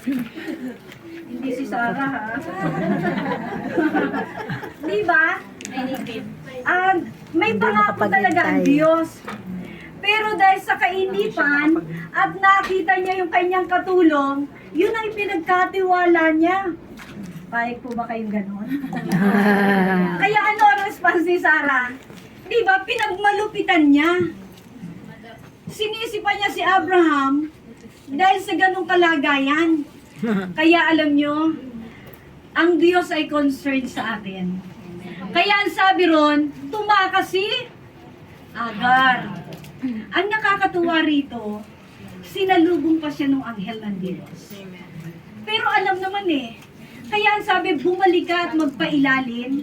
Hindi si Sarah, ha? Di ba? May pangako talaga ang Diyos. Pero dahil sa kainipan at nakita niya yung kanyang katulong, yun ang pinagkatiwala niya. Payag po ba kayong ganon? Kaya ano ang response ni Sarah? Di ba? Pinagmalupitan niya. Sinisipan niya si Abraham dahil sa ganong kalagayan. Kaya alam nyo, ang Diyos ay concerned sa atin. Kaya ang sabi ron, tumakas si Agar. Ang nakakatuwa rito, sinalubong pa siya ng anghel ng Diyos. Pero alam naman kaya ang sabi, bumalik ka at magpailalim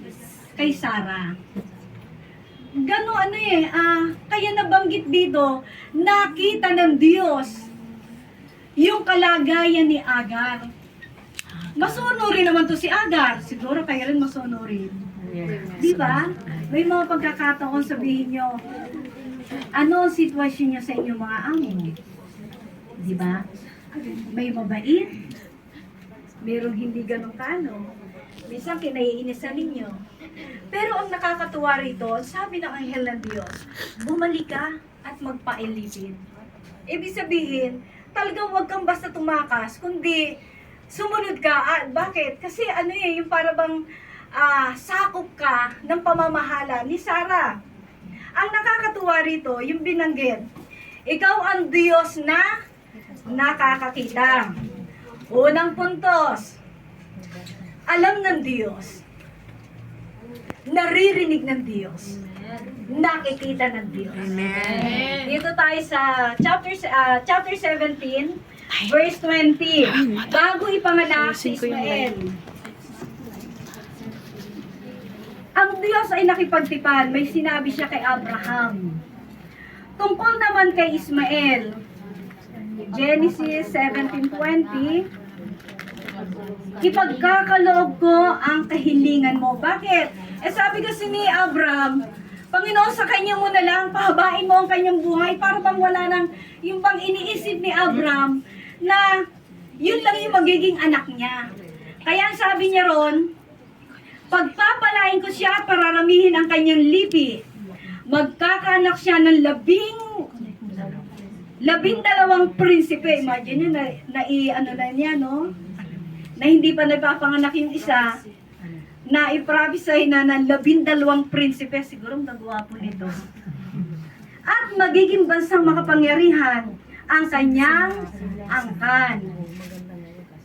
kay Sarah. Gano'n kaya nabanggit dito, nakita ng Diyos yung kalagayan ni Agar. Masunurin naman to si Agar. Siguro kayo rin masunurin. Di ba? May mga pagkakataon sabihin nyo, ano ang sitwasyon niya sa inyong mga amo? Di ba? May mabait. Merong hindi ganun kano. Minsan kinaiinisan ninyo. Pero ang nakakatuwa rito, sabi ng anghel ng Diyos, bumalik ka at magpailipin. Ibig sabihin, talagang huwag kang basta tumakas, kundi sumunod ka. Bakit? Kasi yung para bang sakop ka ng pamamahala ni Sarah. Ang nakakatuwa rito, yung binanggit, ikaw ang Diyos na nakakakita. Unang puntos, alam ng Diyos, naririnig ng Diyos, nakikita ng Diyos. Amen. Dito tayo sa chapter 17, verse 20. Bago ipanganak si Ismael, ang Diyos ay nakipagtipan, may sinabi siya kay Abraham. Tungkol naman kay Ismael, Genesis 17:20, ipagkakaloob ko ang kahilingan mo. Bakit? Sabi kasi ni Abraham, Panginoon, sa kanya mo na lang, pahabain mo ang kanyang buhay para bang wala nang, yung bang iniisip ni Abraham na yun lang yung magiging anak niya. Kaya ang sabi niya ron, pagpapalain ko siya para ramihin ang kanyang lipi. Magkakaanak siya ng 12 prinsipe. Imagine nyo na niya, no? Na hindi pa nagpapanganak yung isa, na iprophesy na ng 12 prinsipe. Siguro nagawa po nito. At magiging bansang makapangyarihan ang kanyang angkan.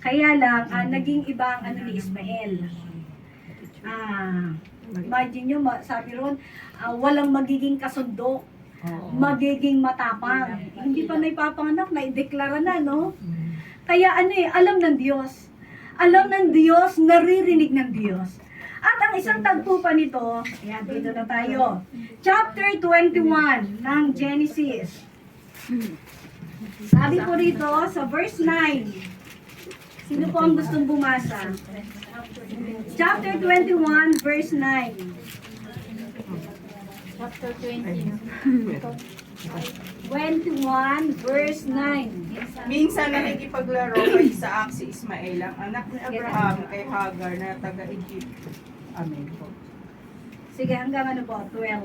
Kaya lang, naging ibang ni Ismael. Imagine nyo, sabi ron, walang magiging kasundo, magiging matapang. Hindi pa naipapanganak, naideklara na, no? Kaya alam ng Diyos. Alam ng Diyos, naririnig ng Diyos. At ang isang tagpo pa nito, ayan, dito na tayo. Chapter 21 ng Genesis. Sabi po rito, sa verse 9, sino po ang gustong bumasa? Chapter 21, verse 9. Chapter 20. 21, verse 9. Minsan nakikipaglaro kay Isaac si Ismael, ang anak ni Abraham kay Hagar na taga-Egypt. Amen po. Sige, hanggang ano po? 12.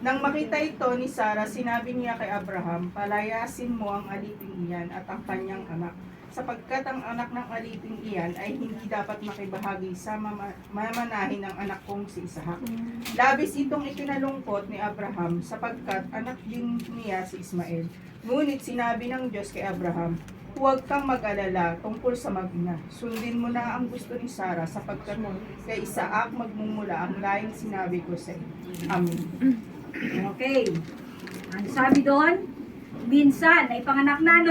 Nang makita ito ni Sarah, sinabi niya kay Abraham, palayasin mo ang aliping iyan at ang kanyang anak, sapagkat ang anak ng aliping iyan ay hindi dapat makibahagi sa mamanahin ng anak kong si Isaac. Labis itong ikinalungkot ni Abraham, sapagkat anak din niya si Ismael. Ngunit sinabi ng Diyos kay Abraham, huwag kang mag-alala tungkol sa mag-ina. Sundin mo na ang gusto ni Sarah, sapagkat kay Isaac magmumula ang laing sinabi ko sa iyo. Amen. Okay. Ang sabi doon, minsan, ay panganak na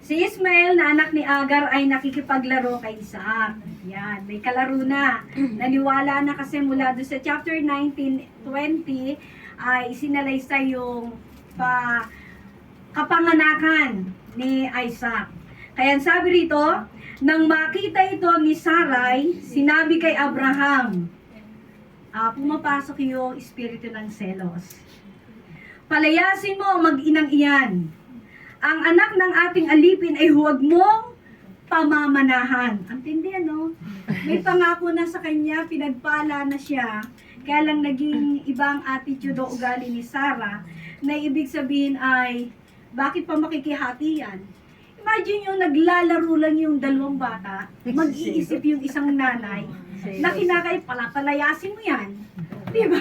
si Ismael na anak ni Agar ay nakikipaglaro kay Isaac. Yan, may kalaro na. Naniwala na kasi mula doon sa chapter 19:20 ay isinalaysay yung kapanganakan ni Isaac. Kaya sabi rito, nang makita ito ni Sarai, sinabi kay Abraham, pumapasok yung espiritu ng selos. Palayasin mo ang mag-inang iyan. Ang anak ng ating alipin ay huwag mong pamamanahan. Ang tindi, ano? May pangako na sa kanya, pinagpala na siya, kaya lang naging ibang attitude o ugali ni Sarah, na ibig sabihin ay, bakit pa makikihati yan? Imagine yung naglalaro lang yung dalawang bata, mag-iisip yung isang nanay, na kinakay, palayasin mo yan. Diba?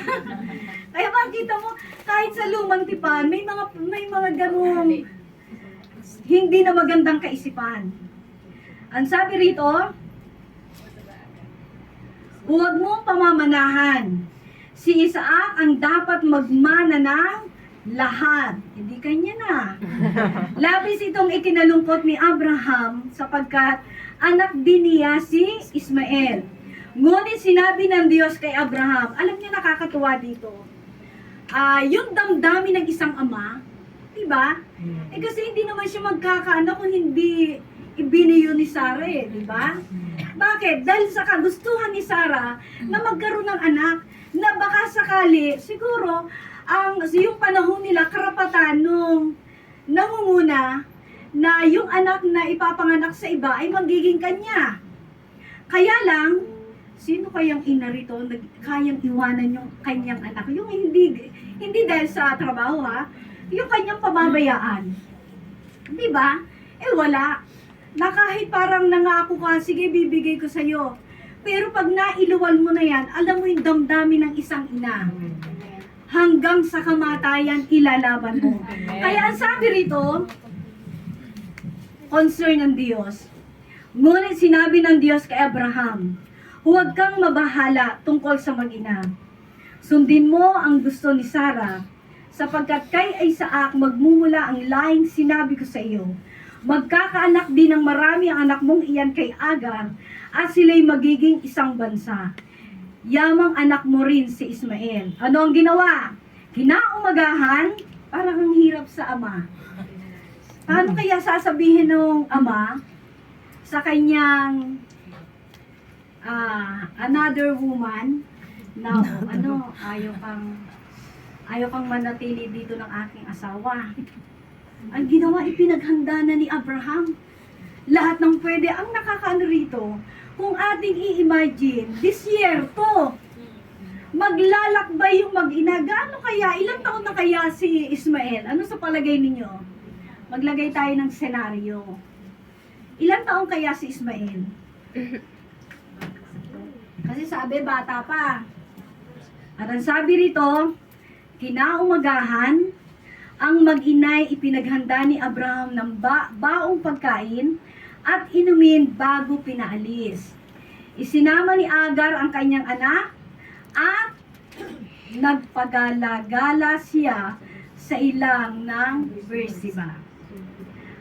Kaya makita mo, kahit sa lumang tipan, may mga ganung hindi na magandang kaisipan. Ang sabi rito, huwag mong pamamanahan. Si Isaac ang dapat magmana ng lahat. Hindi kanya na. Labis itong ikinalungkot ni Abraham sapagkat anak din niya si Ismael. Ngunit sinabi ng Diyos kay Abraham, alam niyo nakakatuwa dito, yung damdamin ng isang ama, diba? Kasi hindi naman siya magkakaanak kung hindi ibiniyo ni Sarah diba? Bakit? Dahil sa kagustuhan ni Sarah na magkaroon ng anak, na baka sakali, siguro, yung panahon nila, karapatan nung nangunguna, na yung anak na ipapanganak sa iba ay magiging kanya. Kaya lang, sino kayang ina rito kayang iwanan yung kanyang anak? Yung hindi dahil sa trabaho yung kanyang pababayaan. Diba? Wala. Na kahit parang nangako ka, sige bibigay ko sa'yo. Pero pag nailuwal mo na yan, alam mo yung damdamin ng isang ina. Hanggang sa kamatayan, ilalaban mo. Kaya ang sabi rito, concern ng Diyos. Ngunit sinabi ng Diyos kay Abraham, huwag kang mabahala tungkol sa mag-ina. Sundin mo ang gusto ni Sarah, sapagkat kay Isaac magmumula ang lahing sinabi ko sa iyo. Magkakaanak din ng marami ang anak mong iyan kay Agar, at sila'y magiging isang bansa. Yamang anak mo rin si Ismael. Ano ang ginawa? Kinaumagahan, parang ang hirap sa ama. Paano kaya sasabihin ng ama sa kanyang another woman na ayaw kang manatili dito ng aking asawa? Ang ginawa, ipinaghanda na ni Abraham. Lahat ng pwede. Ang nakakaano rito, kung ating i-imagine, this year to, maglalakbay yung mag-ina. Gaano kaya? Ilang taon na kaya si Ismael? Ano sa palagay ninyo? Maglagay tayo ng senaryo. Ilang taon kaya si Ismael? Kasi sabi, bata pa. At ang sabi rito, kinaumagahan, ang mag-inay ipinaghanda ni Abraham ng baong pagkain at inumin bago pinaalis. Isinama ni Agar ang kanyang anak at nagpagala-gala siya sa ilang ng Beersheba.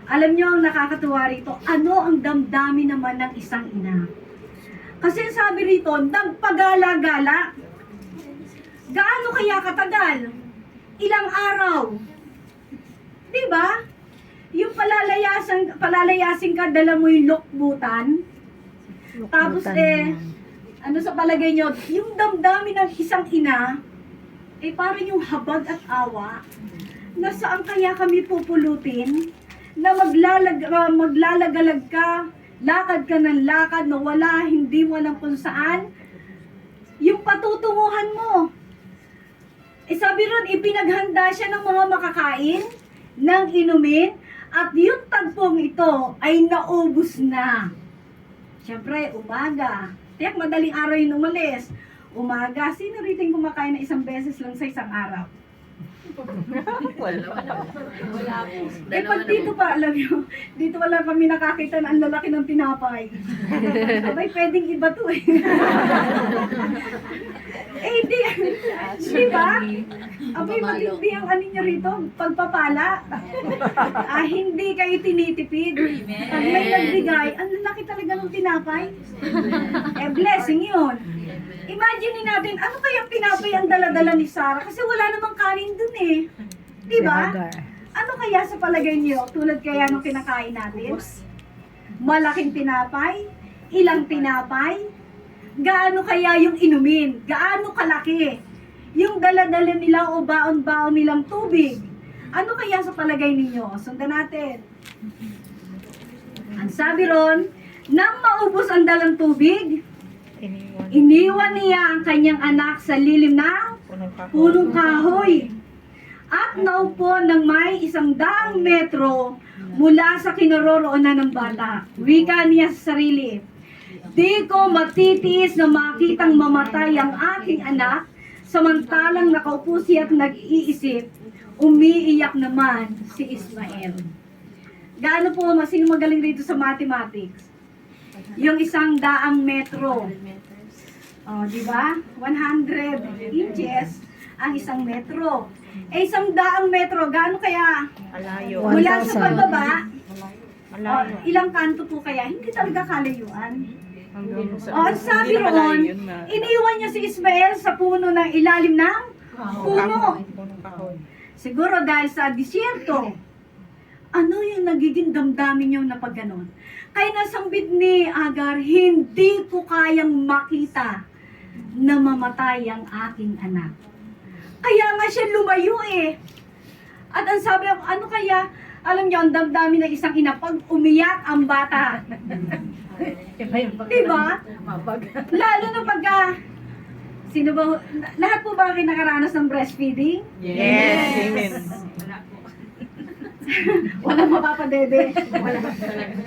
Alam niyo ang nakakatuwa rito, ano ang damdamin naman ng isang ina? Kasi sabi rito, nagpagala-gala. Gaano kaya katagal? Ilang araw? Diba? Yung palalayasin ka, dala mo yung lokbutan. Tapos ano sa palagay nyo, yung damdamin ng isang ina, parang yung habag at awa, na saan kaya kami pupulutin, na maglalagalag ka, lakad ka ng lakad, na wala, hindi mo alam kung saan, yung patutunguhan mo. Sabi ron, ipinaghanda siya ng mga makakain, ng inumin, at yung tagpong ito ay naubos na. Siyempre, umaga. Tiyak madaling araw yung umalis. Umaga, sino rito yung kumakain na isang beses lang sa isang araw? Wala. Pag dito pa, alam nyo, dito wala kami nakakita na ang lalaki ng tinapay. Abay, pwedeng iba to di ba? Abay, matindi ang ano nyo rito, pagpapala. Hindi kayo tinitipid. Pag may nagbigay, ang lalaki talaga ng tinapay. Blessing yun. Imagine natin, ano kaya pinapay ang dala-dala ni Sarah? Kasi wala namang kanin dun Diba? Ano kaya sa palagay niyo? Tulad kaya nung kinakain natin? Malaking tinapay? Ilang tinapay? Gaano kaya yung inumin? Gaano kalaki? Yung dala-dala nila o baon-baon nilang tubig? Ano kaya sa palagay ninyo? Sundan natin. Ang sabi ron, Nang maubos ang dalang tubig, iniwan niya ang kanyang anak sa lilim ng punong kahoy at naupo ng may 100 metro mula sa kinaroroonan ng bata. Wika niya sa sarili, "Di ko matitiis na makitang mamatay ang aking anak, samantalang nakaupo siya at nag-iisip, umiiyak naman si Ismael." Gaano po, sino magaling dito sa mathematics? Yung 100 metro. Oh, di ba? 100 inches ang 1 metro. Eh, 100 metro, gaano kaya? Malayo. Mula sa pagbaba, Malayo. ilang kanto po kaya? Hindi talaga kalayuan. Hanggang sa... Oh, sabi Hindi na malayo roon, yun na- iniwan niya si Ismael sa puno ng ilalim ng puno. Punong kahoy. Siguro dahil sa disyerto. Ano yung nagiging damdamin niyo na pag ganon? Kaya nasambit ni Agar, "Hindi ko kayang makita na mamatay ang aking anak." Kaya nga siya lumayo eh. At ang sabi, ano kaya, alam niyo, ang damdamin ng isang ina, pag umiyak ang bata. Diba? Lalo na pagka, sino ba, lahat po ba kayo nakaranas ng breastfeeding? Yes. Amen. Walang mapapadede. Wala.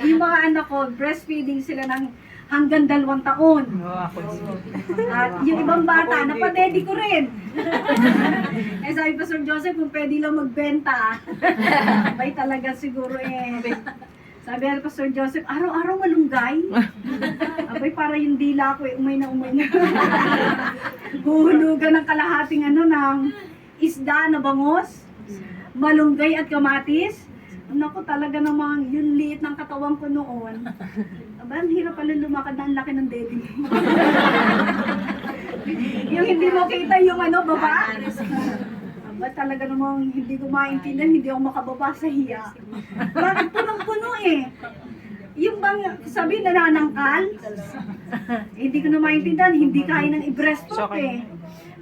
Yung mga anak ko, breastfeeding sila ng hanggang 2 taon. Oo, ako din. At yung ibang bata, napadede ko rin. Eh sabi pa Sir Joseph, kung pwede lang magbenta. Abay talaga siguro eh. Sabi pa Sir Joseph, araw-araw malunggay. Abay para yung dila ko eh, umay na umay na. Huhulugan ng kalahating ng isda na bangos, malunggay at kamatis. Naku, talaga namang yung liit ng katawan ko noon. Aba, ang hirap pala lumakad na ang laki ng dede mo. Yung hindi mo kita yung baba. Aba, talaga namang hindi ko maintindihan, hindi ako makababa sa hiya. Bakit punong-puno eh? Yung bang sabi nananangkal, hindi ko na maintindihan, hindi kaya ng i-breastfeed eh.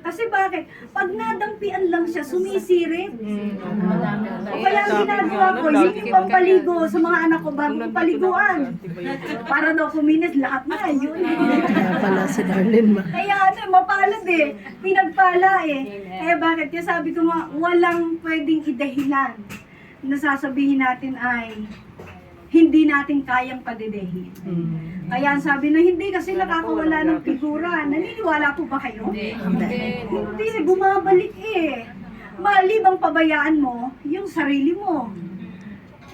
Kasi bakit? Pag nadampian lang siya, sumisirit. O kaya ang ginagawa ko, yun yung pampaligo sa mga anak ko bago ko paliguan. Para daw kuminis lahat na, yun. Kaya pala si Darlene ba? Kaya mapalad eh. Pinagpala eh. Eh bakit? Kaya sabi ko nga, walang pwedeng idahilan na sasabihin natin ay hindi natin kayang padedehin. Kaya ang sabi na hindi kasi nakakawala ng figura. Naniniwala po ba kayo? Hindi, bumabalik eh. Malibang pabayaan mo yung sarili mo.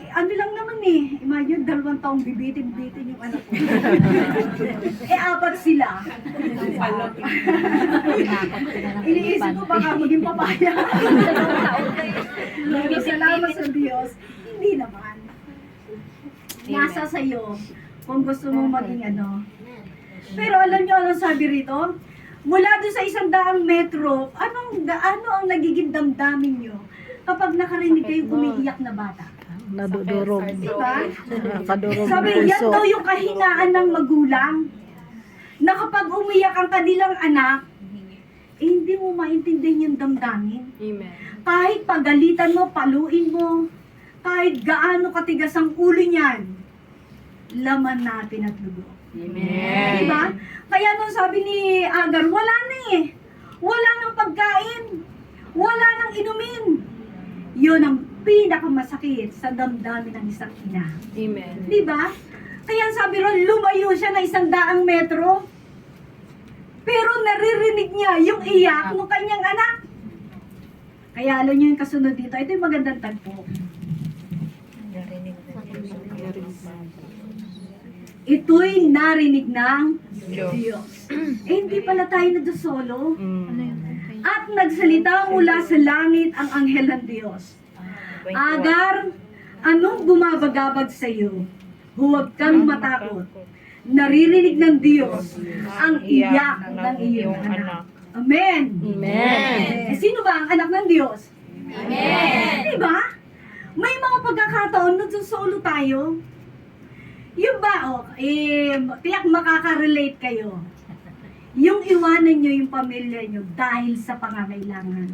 Eh, ano lang naman eh. Imagine, 2 taong bibitin-bitin yung anak ko. Eh, 4 sila. Iniisip ko baka maging papaya. Salamat sa Diyos. Hindi naman. Nasa sa'yo kung gusto mong maging Pero alam niyo anong sabi rito? Mula doon sa 100 metro, ano ang nagiging damdamin niyo kapag nakarinig kayong umiiyak na bata? Nadudurog. Diba? Kadurog ng Sabi, yan puso. daw yung kahinaan ng magulang. Na kapag umiyak ang kanilang anak, hindi mo maintindihan yung damdamin. Amen. Kahit pagalitan mo, paluin mo, kahit gaano katigas ang ulo niyan, laman natin at dugo. Amen. Diba? Kaya nung sabi ni Agar, wala na eh. Wala nang pagkain. Wala nang inumin. Yun ang pinakamasakit sa damdamin ng isang ina. Amen. Diba? Kaya sabi ron, lumayo siya na 100 metro. Pero naririnig niya yung iyak ng kanyang anak. Kaya alam niyo yung kasunod dito, ito yung magandang tagpo. Ito'y narinig ng Diyos. Eh, hindi pala tayo nagdasolo. At nagsalita mula sa langit ang anghel ng Diyos. Agar, anong bumabagabag sa iyo? Huwag kang matakot. Naririnig ng Diyos ang iyak ng iyong anak. Amen. Amen. Eh, sino ba ang anak ng Diyos? Amen. Diba? May mga pagkakataon nagsusolo tayo. Yung ba, tiyak makaka-relate kayo. Yung iwanan nyo yung pamilya nyo dahil sa pangangailangan.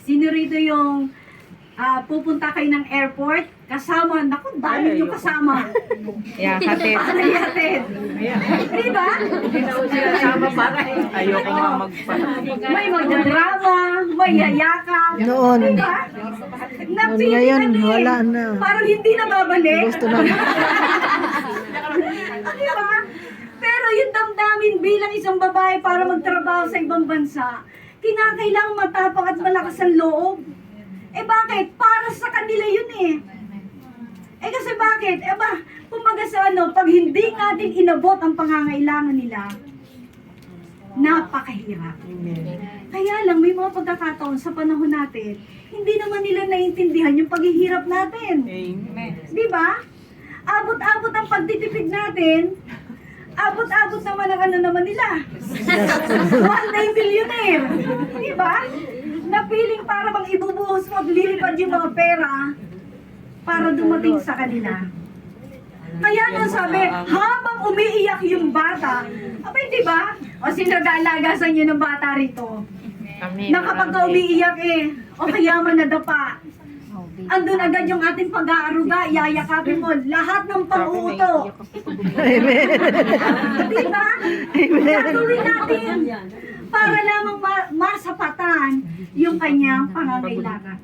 Sino rito yung pupunta kayo ng airport, kasama, naku, dami nyo kasama. Yeah, hatid. Para ihatid. Di ba? Ayoko nga magpa. May magdrama, may yayakap. Noon. Di ba? Napili Ngayon, ka din. wala na. Parang hindi na babalik. Gusto na. Di ba? Pero yung damdamin bilang isang babae para magtrabaho sa ibang bansa, kinakailangang matapang at malakas ang loob. Eh bakit? Para sa kanila yun eh. Eh kasi bakit? Eh ba, kumbaga sa pag hindi natin inabot ang pangangailangan nila, napakahirap. Kaya lang, may mga pagkakataon sa panahon natin, hindi naman nila naiintindihan yung paghihirap natin. Amen. Di ba? Abot-abot ang pagtitipid natin, abot-abot naman ang naman nila. One day millionaire. Di ba? Na feeling para bang ibubuhos mo at lilipad yung mga pera para dumating sa kanila. Kaya nga sabi, habang umiiyak yung bata, abay di ba? O sino nag-aalaga sa inyo ng bata rito? Kami. Na kapag ka umiiyak o kaya man nadapa, andun agad yung ating pag-aaruga, yayakapin mo lahat ng pang-uuto. Di ba? Gagawin natin para lamang masapatan yung kanyang pangangailangan.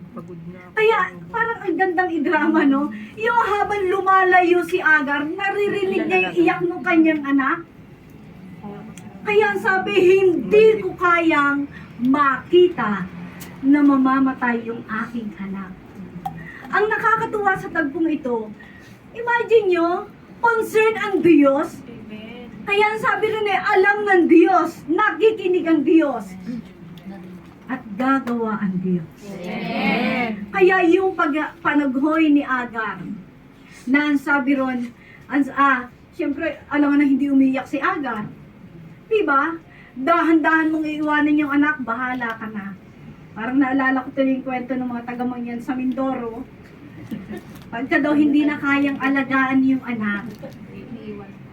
Kaya parang ang gandang idrama, no? Yung habang lumalayo si Agar, naririnig niya yung iyak ng kanyang anak. Kaya sabi, hindi ko kayang makita na mamamatay yung aking anak. Ang nakakatuwa sa tagpong ito, imagine nyo, concern ang Diyos. Kaya sabi rin alam ng Diyos, nakikinig ang Diyos, at gagawa ang Diyos. Kaya yung panaghoy ni Agar, na ang sabi ron, siyempre, alam nga na hindi umiyak si Agar. Diba? Dahan-dahan mong iiwanan yung anak, bahala ka na. Parang naalala ko tuloy yung kwento ng mga taga-Mangyan sa Mindoro. Pagka daw hindi na kayang alagaan yung anak,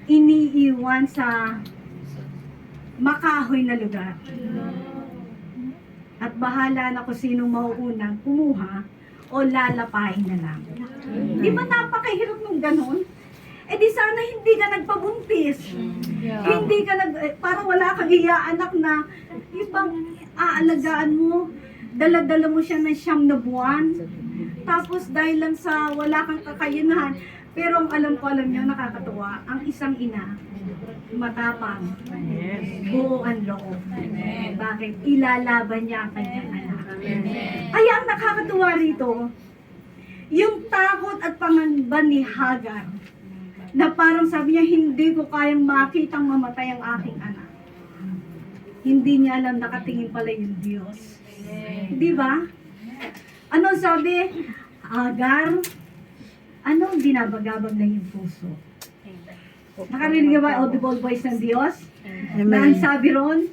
iniiwan sa makahoy na lugar. At bahala na kung sinong mauunang kumuha o lalapain na lang. Di ba napakahirap ng ganun? Eh di sana hindi ka nagpabuntis. Hindi ka para wala kang iaanak na ibang aalagaan mo. Dala-dala mo siya ng 9 na buwan. Tapos dahil lang sa wala kang kakayanan. Pero ang alam nyo, nakakatuwa, ang isang ina, matapang, buo ang loob. Bakit? Ilalaban niya ang kanyang anak. Kaya ang nakakatuwa rito, yung takot at pangamba ni Hagar, na parang sabi niya, hindi ko kayang makitang mamatay ang aking anak. Hindi niya alam, nakatingin pala yung Diyos. Di ba? Ano sabi? Hagar, anong binabagabag na yung puso? Nakarinig ka ba audible voice ng Diyos? Na ang sabi ron,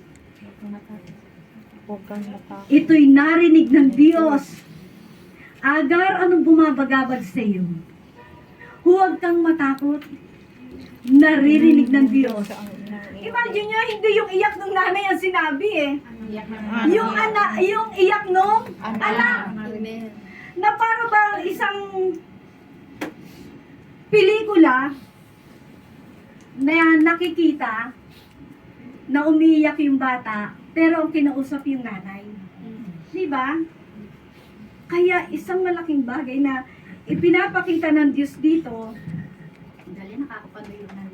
Huwag kang matakot. ito'y narinig ng Diyos. Agar, anong bumabagabag sa iyo? Huwag kang matakot. Naririnig ng Diyos. Imagine nyo, hindi yung iyak ng nanay ang sinabi Yung iyak nung anak. Na para bang isang pelikula na nakikita na umiiyak yung bata pero ang kinausap yung nanay. Di ba? Kaya isang malaking bagay na ipinapakita ng Diyos dito. Dali, nakakapanoy ng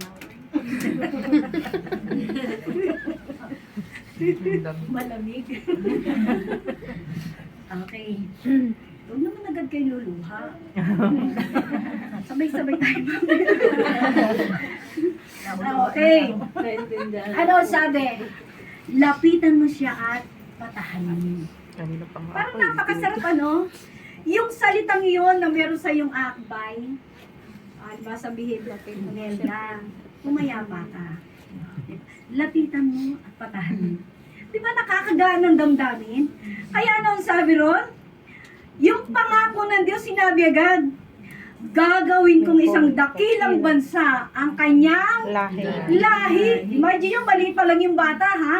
malamig. Okay. Huwag naman agad kayo luluha. Sabay-sabay tayo. Okay. Ano sabi? Lapitan mo siya at patahanin. Parang napakasarap yung salitang iyon na meron sa iyong akbay. Diba sabihin, lapit mo Nelda, pumayapa ka. Lapitan mo at patahanin. Diba nakakagaan ng damdamin? Kaya ano ang sabi ron? Yung pangako ng Diyos, sinabi agad, gagawin kong isang dakilang bansa ang kanyang lahi. Imagine yung mali pa lang yung bata, ha?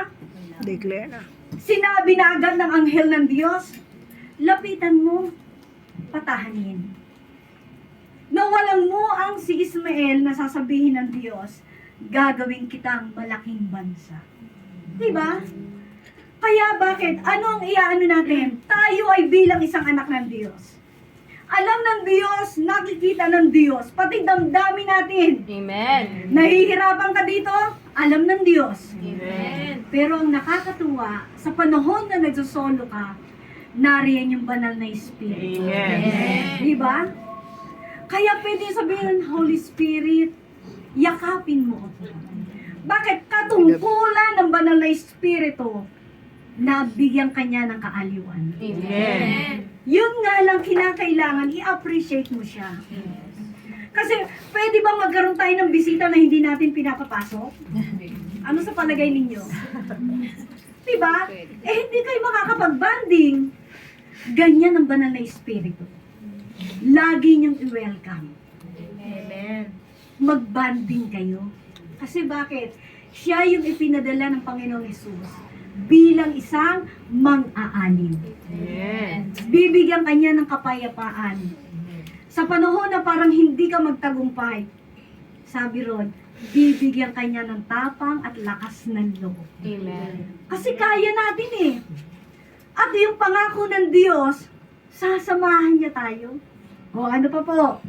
Declare na. Sinabi na agad ng anghel ng Diyos, lapitan mo patahanin. Nawalang mo ang si Ismael na sasabihin ng Diyos, gagawin kitang malaking bansa. Diba? Kaya bakit? Ano ang iaano natin? Tayo ay bilang isang anak ng Diyos. Alam ng Diyos, nakikita ng Diyos, pati damdamin natin. Amen. Nahihirapan ka dito, alam ng Diyos. Amen. Pero ang nakakatuwa, sa panahon na nagsosolo ka, nariyan yung banal na Spirit. Amen. Di ba? Kaya pwede sabihin ng Holy Spirit, yakapin mo ako. Bakit? Katungkulan ng banal na Espiritu na bigyan kanya ng kaaliwan. Amen. Yun nga lang kinakailangan, i-appreciate mo siya. Kasi pwede bang magkaroon tayo ng bisita na hindi natin pinapapasok? Ano sa palagay ninyo? Diba? Eh hindi kayo makakapag-banding. Ganyan ang banal na Espiritu. Lagi niyong i-welcome. Amen. Mag-banding kayo. Kasi bakit? Siya yung ipinadala ng Panginoong Hesus bilang isang mang-aanim. Amen. Bibigyan kanya ng kapayapaan. Sa panahon na parang hindi ka magtagumpay, sabi ron, bibigyan kanya ng tapang at lakas ng loob. Amen. Kasi kaya natin eh. At yung pangako ng Diyos, sasamahan niya tayo. O ano pa po?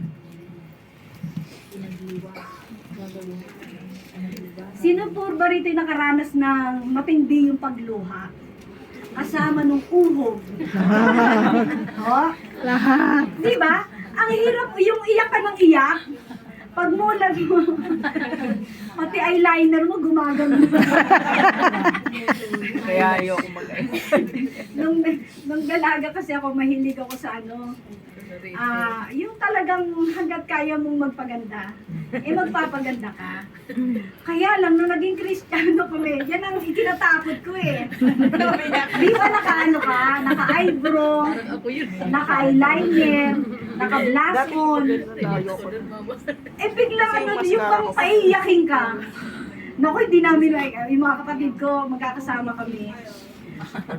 Sino po ba rito yung nakaranas ng matindi yung pagluha? Kasama nung uhog. O? Lahat. Di ba? Ang hirap, yung iyak ka ng iyak, pagmulag mo, pati eyeliner mo gumagano. Kaya ayoko nung dalaga kasi ako, mahilig ako sa ano, yung talagang hanggat kaya mong magpaganda, magpapaganda ka. Kaya lang, nung naging Kristiyano kami, yan ang itinatakot ko eh. Di ba naka-ano ka, naka-eyebrow, naka-eyeliner, naka-blush on. Biglang ano, yung pang paiyakin ka. Naku, hindi namin, yung mga kapatid ko, magkakasama kami.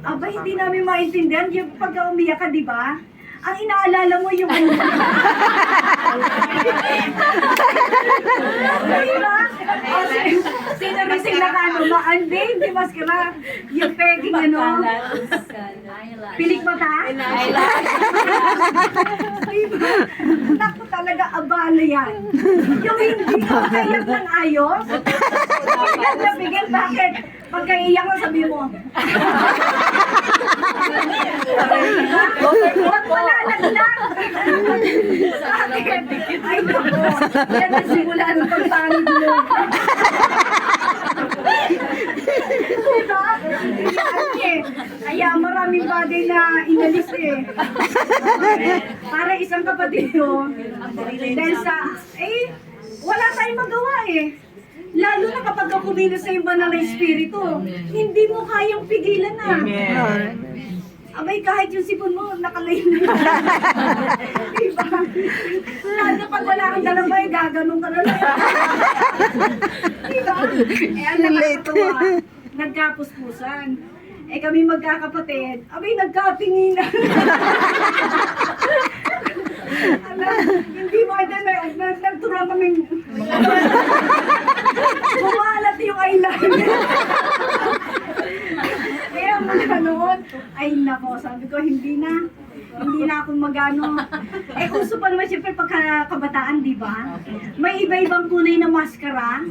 Aba, hindi namin maintindihan. Yung pagka umiyak ka, di ba? Ang inaalala mo yung ano. Diba? Sino rin sila ka, ano, maande, hindi maskara. Yung pegging, ano. Pilik mata? Diba? Naku talaga, abala yan. Yung hindi ka makayak ng ayos, bigyan na bigyan, bakit? Pagkaiyak mo, sabi mo. Huwag malalaglag. Bakit? Ay, naku. Yan ang simula ng pagpanig mo. Diba? Kaya maraming bagay na inalis eh. Para isang kapatid ko, dahil sa, wala tayong magawa eh. Lalo na kapag kumilos sa yung banal na Espiritu, hindi mo kayang pigilan na. Abay, kahit yung sipon mo, nakalayin na. Diba? Lalo pag wala kang dalaway, gaganong ka na lang. Diba? Ang nakakatawa, nagkapuspusan. Kami magkakapatid, abay, nagkatinginan. Hindi mo nagturuan kaming kumalat yung eyeliner. Kaya mula noon, ay nako, sabi ko, hindi na ako magano. Uso pa naman siyempre pagkakabataan, di ba? May iba-ibang kulay na maskara.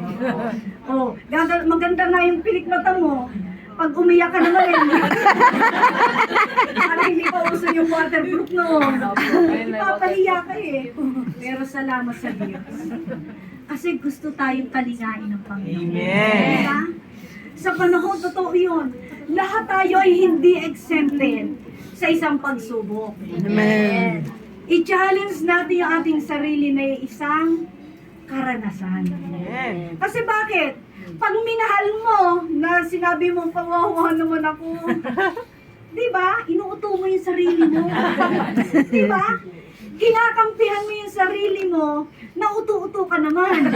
Maganda na yung pilik mata mo. Pag umiyak ka naman para hindi pa uso yung waterproof noon. Ipapahiya ka eh. Pero salamat sa Diyos. Kasi gusto tayong kaligain ng Panginoon. Amen. Diba? Sa panahon, totoo yun. Lahat tayo ay hindi exempted sa isang pagsubok. Amen. I-challenge natin yung ating sarili na isang karanasan. Amen. Kasi bakit? Pag minahal mo, na sinabi mo, pawawa naman ako. Diba? Inuuto mo yung sarili mo. Diba? Kinakampihan mo yung sarili mo, na uto-uto ka naman.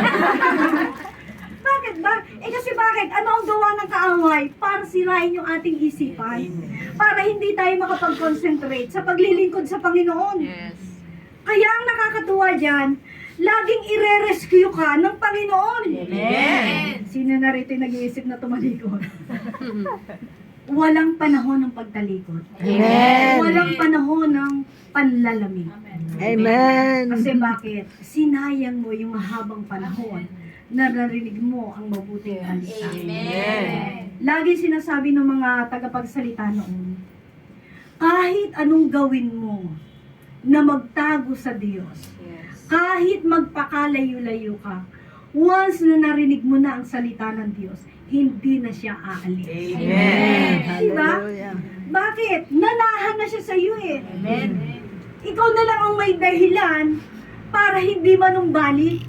Bakit ba? Kasi bakit? Ano ang gawa ng kaaway? Para sirain yung ating isipan. Para hindi tayo makapag-concentrate sa paglilingkod sa Panginoon. Yes. Kaya ang nakakatuwa dyan, laging ire-rescue ka ng Panginoon. Amen. Sino na rito yung nag-iisip na tumalikod? Walang panahon ng pagtalikod. Amen. Walang panahon ng panlalamig. Amen. Kasi bakit? Sinayang mo yung mahabang panahon na narinig mo ang mabuting balita. Amen. Lagi sinasabi ng mga tagapagsalita noon, kahit anong gawin mo na magtago sa Diyos, kahit magpakalayo-layo ka, once na narinig mo na ang salita ng Diyos, hindi na siya aalis. Amen. Diba? Hallelujah. Bakit? Nanahan na siya sa iyo eh. Amen. Ikaw na lang ang may dahilan para hindi manumbalik.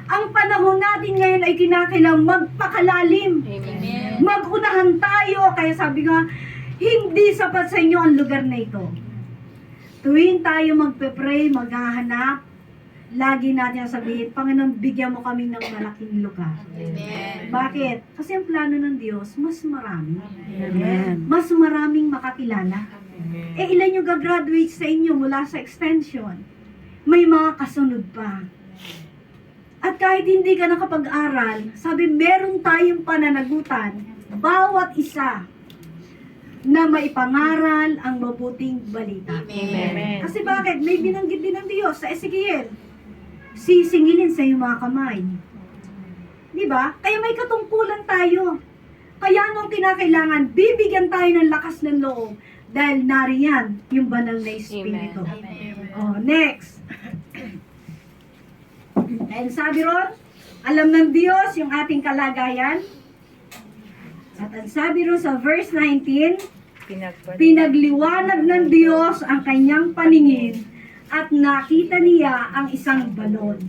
Ang panahon natin ngayon ay kinakailangang magpakalalim. Amen. Magunahan tayo. Kaya sabi nga, hindi sapat sa inyo ang lugar na ito. Tuwing tayo magpe-pray, maghahanap, lagi natin sabihin, Panginoon, bigyan mo kami ng malaking lugar. Amen. Bakit? Kasi ang plano ng Diyos, mas marami. Amen. Mas maraming makakilala. Eh, ilan yung gagraduate sa inyo mula sa extension? May mga kasunod pa. At kahit hindi ka nakapag-aral, sabi, meron tayong pananagutan, bawat isa, na maipangaral ang mabuting balita. Amen. Kasi bakit? May binanggit din ng Diyos sa Ezekiel. Sisingilin sa iyong mga kamay. Di ba? Kaya may katungkulan tayo. Kaya nung kinakailangan, bibigyan tayo ng lakas ng loob dahil nariyan yung banal na Espiritu. Oh, next. And sabi ron, alam ng Diyos yung ating kalagayan. At ang sabi ron sa verse 19, pinagliwanag ng Diyos ang kanyang paningin at nakita niya ang isang balon.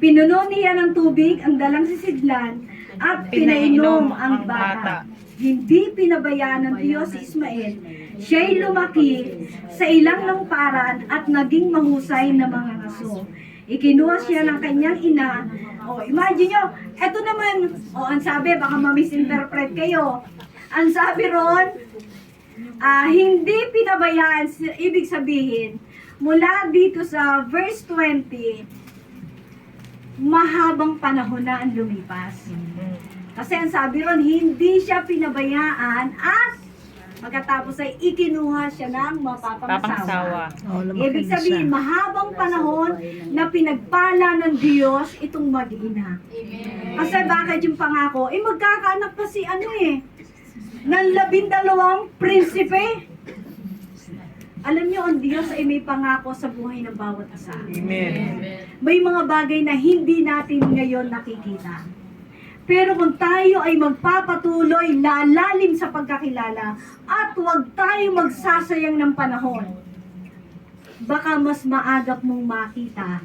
Pinuno niya ng tubig ang dalang sisidlan at pinainom ang bata. Hindi pinabayaan ng Diyos si Ismael. Siya'y lumaki sa ilang lamparan at naging mahusay na mga ngaso. Ikinuha siya ng kanyang ina. O, imagine nyo, eto naman, ang sabi, baka ma-misinterpret kayo. Ang sabi ron, hindi pinabayaan, ibig sabihin, mula dito sa verse 20, mahabang panahon na ang lumipas. Kasi ang sabi ron, hindi siya pinabayaan at pagkatapos ay ikinuha siya ng mapapangasawa. Oh, lumaki Ibig na sabihin, siya. mahabang panahon na pinagpala ng Diyos itong mag-ina. Kasi bakit yung pangako? Magkakaanak pa si ng 12 prinsipe. Alam niyo, ang Diyos ay may pangako sa buhay ng bawat isa. Amen. May mga bagay na hindi natin ngayon nakikita. Pero kung tayo ay magpapatuloy, lalalim sa pagkakilala, at huwag tayo magsasayang ng panahon, baka mas maagap mong makita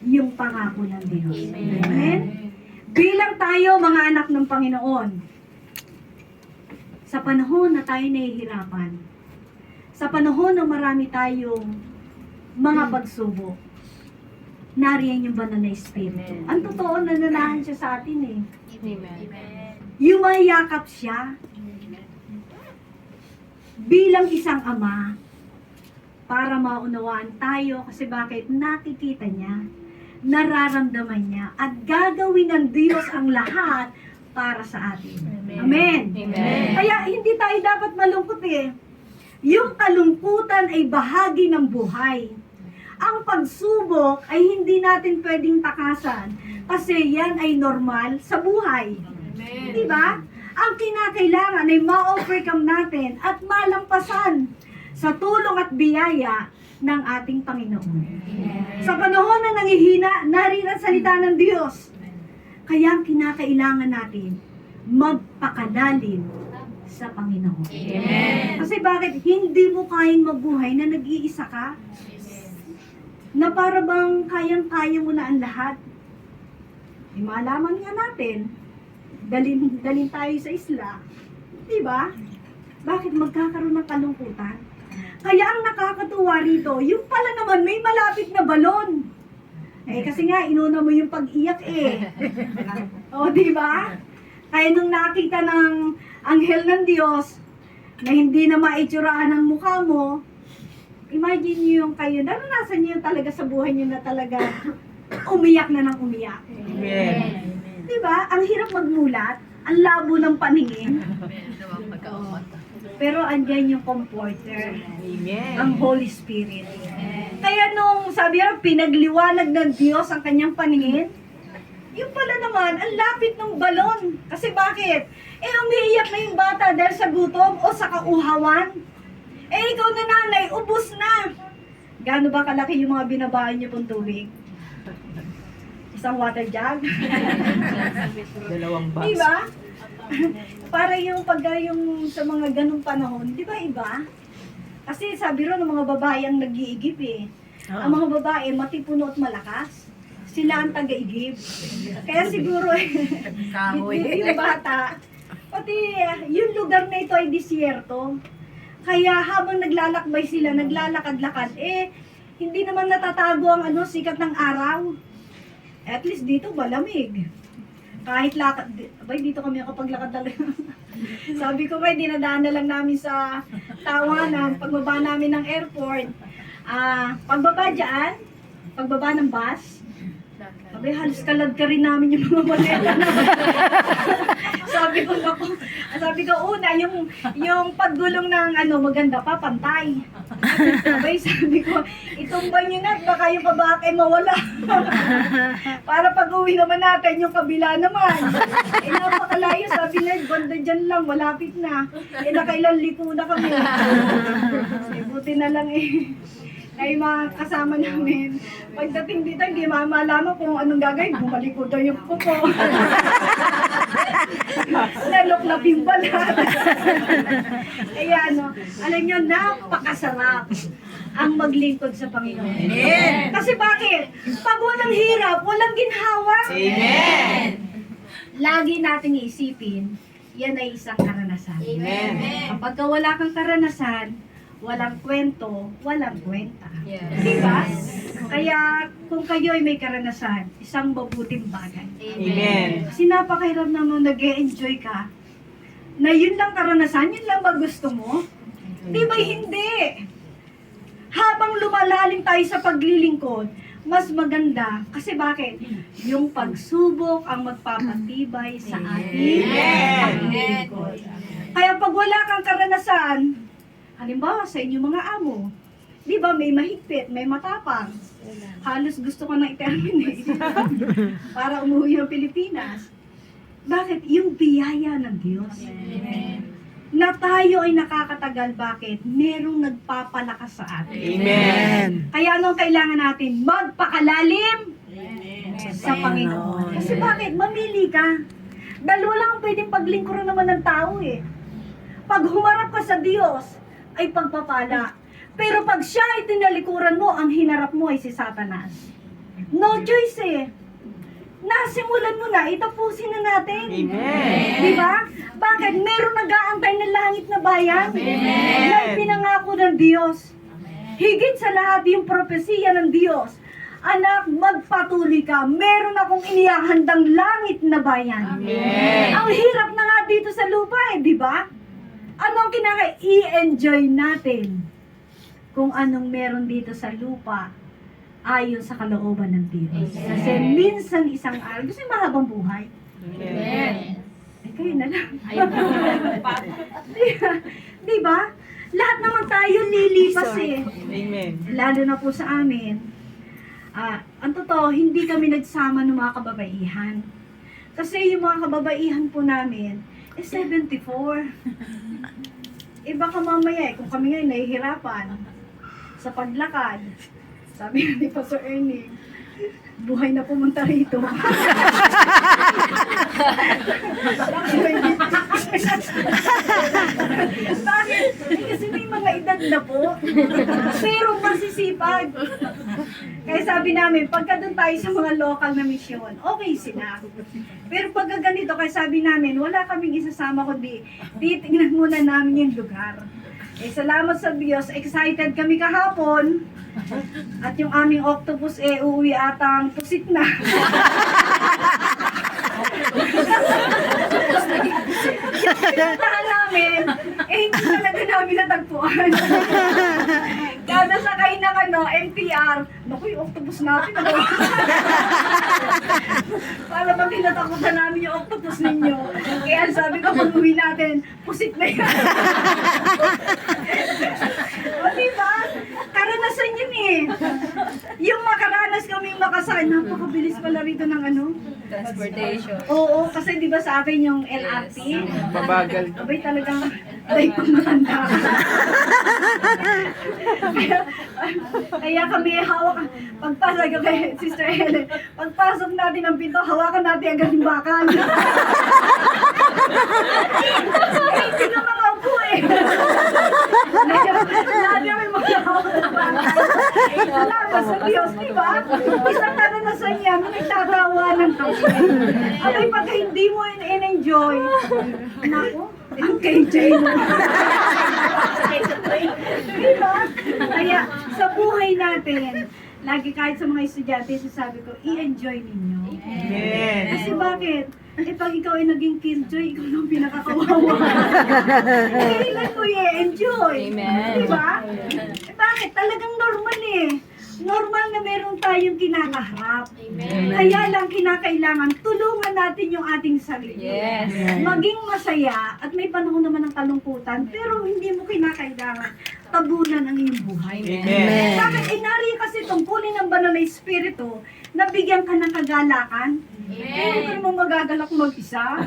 yung pangako ng Diyos. Amen? Bilang tayo mga anak ng Panginoon, sa panahon na tayo nahihirapan, sa panahon na marami tayong mga pagsubok, nariyan yung banal na Espiritu. Ang totoo, nananahan siya sa atin eh. Yung mayakap siya bilang isang ama para maunawaan tayo kasi bakit nakikita niya, nararamdaman niya at gagawin ng Diyos ang lahat para sa atin. Amen. Amen. Kaya hindi tayo dapat malungkot eh. Yung kalungkutan ay bahagi ng buhay. Ang pagsubok ay hindi natin pwedeng takasan kasi yan ay normal sa buhay. Di ba? Ang kinakailangan ay ma-overcome natin at malampasan sa tulong at biyaya ng ating Panginoon. Sa panahon na nangihina, nariyan ang salita ng Diyos. Kaya ang kinakailangan natin, magpakalalim sa Panginoon. Amen. Kasi bakit hindi mo kayang mabuhay na nag-iisa ka? Na para bang kayang-kaya mo na ang lahat? Malaman nga natin, dalhin tayo sa isla. Di ba? Bakit magkakaroon ng kalungkutan? Kaya ang nakakatuwa rito, yung pala naman may malapit na balon. Kasi nga, inuna mo yung pag-iyak eh. O, di ba? Kaya nung nakita ng anghel ng Diyos, na hindi na maitsurahan ang mukha mo, Imagine niyo yung kayo, naranasan niyo yung talaga sa buhay niyo na talaga umiyak na ng umiyak. Amen. Diba? Ang hirap magmulat, ang labo ng paningin, pero andyan yung comforter, Amen. ang Holy Spirit. Kaya nung sabi niya, pinagliwanag ng Diyos ang kanyang paningin, yung pala naman, ang lapit ng balon. Kasi bakit? Umiiyak na yung bata dahil sa gutom o sa kauhawan. Ikaw na nanay, ubus na. Gaano ba kalaki yung mga binabahan niyo pong tubig? Isang water jug? Dalawang box. Diba? Para yung pagka yung sa mga ganung panahon, di ba iba? Kasi sabi ro ng mga babae ang nag-iigib eh. Ang mga babae matipuno at malakas. Sila ang taga-igib. Kaya siguro yung bata, pati yung lugar na ito ay disyerto. Kaya habang naglalakbay sila, naglalakad-lakad, hindi naman natatago ang sikat ng araw. At least dito malamig. Kahit lakad, abay dito kami kapaglakad talaga. Sabi ko kay dinadaan na lang namin sa Tawanan, pagbaba namin ng airport. Pagbaba dyan, pagbaba ng bus, abay halos kalad ka rin namin yung mga maleta namin. sabi ko una, yung paggulong ng maganda pa, pantay. Abay sabi ko, itumbay nyo na at baka yung kabak ay mawala. Para pag uwi naman natin, yung kabila naman. Napakalayo, sabi na, banda dyan lang, malapit na. Nakailan liko na kami. Buti na lang ay mga kasama namin. Pagdating dito, hindi malaman kung anong gagawin. Bumalik ko daw yung kuko. Naluklap yung balat. Kaya alam nyo, napakasarap ang maglingkod sa Panginoon. Amen. Kasi bakit? Pag walang hirap, walang ginhawa. Amen. Lagi nating iisipin, yan ay isang karanasan. Amen. Kapag wala kang karanasan, walang kwento, walang kwenta. Yes. Diba? Kaya kung kayo ay may karanasan, isang mabuting bagay. Amen. Kasi napakahirap naman nag-e-enjoy ka. Na yun lang karanasan, yun lang ba gusto mo? Di ba hindi? Habang lumalalim tayo sa paglilingkod, mas maganda. Kasi bakit? Yung pagsubok ang magpapatibay sa ating paglilingkod. Kaya pag wala kang karanasan, halimbawa sa inyong mga amo, di ba may mahigpit, may matapang. Halos gusto ko na i-terminate para umuwi ng Pilipinas. Bakit? Yung biyaya ng Diyos. Na tayo ay nakakatagal. Bakit? Merong nagpapalakas sa atin. Amen. Kaya anong kailangan natin? Magpakalalim sa Panginoon. Kasi bakit? Mamili ka. Dalawa lang ang pwedeng paglingkuran naman ng tao eh. Pag humarap ka sa Diyos, ay pagpapala. Pero pag siya ay tinalikuran mo, ang hinarap mo ay si Satanas. No choice eh. Nasimulan mo na, itapusin na natin. Amen. Di ba? Bakit? Meron nag-aantay ng langit na bayan. Amen. Na pinangako ng Diyos. Higit sa lahat yung propesiya ng Diyos. Anak, magpatuloy ka. Meron akong inihahandang langit na bayan. Amen. Ang hirap na nga dito sa lupa eh, di ba? Anong i-enjoy natin kung anong meron dito sa lupa ayon sa kalooban ng Diyos. Kasi minsan isang araw, gusto yung mahabang buhay. Amen. Ay, kayo na lang. Di ba? Lahat naman tayo lilipas eh. Amen. Lalo na po sa amin. Ang totoo, hindi kami nagsama ng mga kababaihan. Kasi yung mga kababaihan po namin, 74. Baka mamaya kung kami ngayon nahihirapan sa paglakad, sabi ni Pastor Ernie, buhay na pumunta rito. Bakit? Kasi may mga edad na po. Pero masisipag. Kaya sabi namin, pagka doon tayo sa mga local na misyon, okay sila. Pero pagka ganito, kaya sabi namin, wala kaming isasama kundi titignan muna namin yung lugar. Salamat sa Diyos, excited kami kahapon. At yung aming octopus uuwi atang pusit na. Pinuntahan namin, hindi talaga namin natagpuan. Kada sakay ng MTR, naku, yung octopus natin. Para pag tinatakutan namin yung octopus ninyo. Kaya sabi ko, pag uwi natin, pusit na yan. O diba? Karanasan yun eh. Yung makaranas kaming makasal, napakabilis pala rito ng Transportation. Oo, kasi di ba sa akin yung LRT? Mabagal. Abay talagang, ay pumatanda. Kaya kami hawak, pagpasok ko kay Sister Helen, pagpasok natin ng pinto, hawakan natin agad yung bakal. Hindi na makaupo eh. Lagi may makahawak na bakal. Salamat sa Diyos, di ba? Isang karanasan niya, nagtatawanan kami. Abay, pagka hindi mo in-enjoy, naku, ang KJ mo. Diba? Kaya sa buhay natin, lagi kahit sa mga estudyante, sasabi ko, i-enjoy ninyo. Amen. Kasi bakit? Eh pag ikaw ay naging killjoy, ikaw lang pinakakawawa. Kailan mo i-enjoy? Amen. Diba? Eh bakit? Talagang normal eh. Normal na meron tayong kinakaharap. Kaya lang kinakailangan tulungan natin yung ating sarili. Yes. Maging masaya at may panahon naman ng kalungkutan pero hindi mo kinakailangan tabunan ang iyong buhay. Amen. Bakit? Inari kasi tungkulin ng banal na espiritu na bigyan ka ng kagalakan. Hindi ka naman magagalak mag-isa.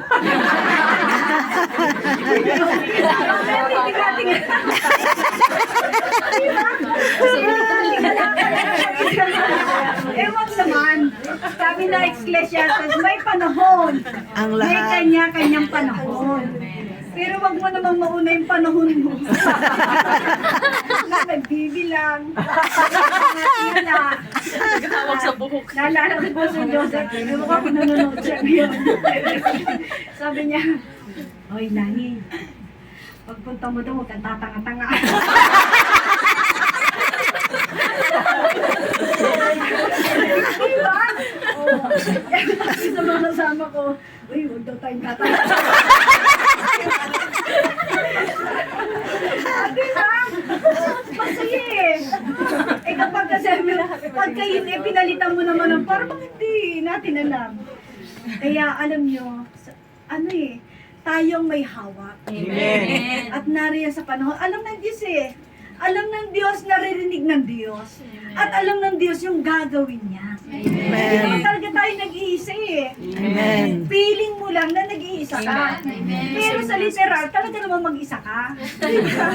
Ewan naman. Sabi na Ecclesiastes, may panahon. Ang May lahat. kanya-kanyang panahon. Pero wag mo namang mauna yung panahon mo. Na nagbibilang. Nagtawag sa buhok. Naalala ko po si Joseph. Ewan ko kung nanonood siya ngayon. Sabi niya, Oy, Nani, pagpunta mo daw, huwag kang tatanga-tanga. Diba? Oo. Kasi sa mga kasama ko, uy, huwag daw tayong tatanga. Diba? Masaya eh. Eh kapag kasi, pagka yun eh, pinalitan mo naman ng parang hindi natin alam. Kaya alam nyo, tayong may hawak. Amen. At nariyan sa panahon, alam ng Diyos eh. Alam ng Diyos, naririnig ng Diyos. At alam ng Diyos yung gagawin niya. Hindi naman talaga tayo nag-iisa eh. Amen. Feeling mo lang na nag-iisa ka. Pero sa literal, talaga naman mag-isa ka. Diba?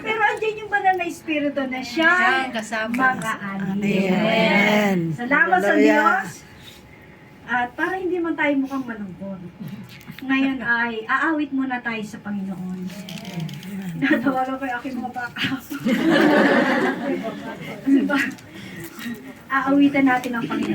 Pero andyan yung banal na espiritu na siya mag-aanib. Amen. Salamat sa Hallelujah. Diyos. At para hindi man tayo mukhang malungkot, ngayon ay aawit muna tayo sa Panginoon. Natawagan ko yung aking mga baka. Kasi ba, aawitan natin ang Panginoon.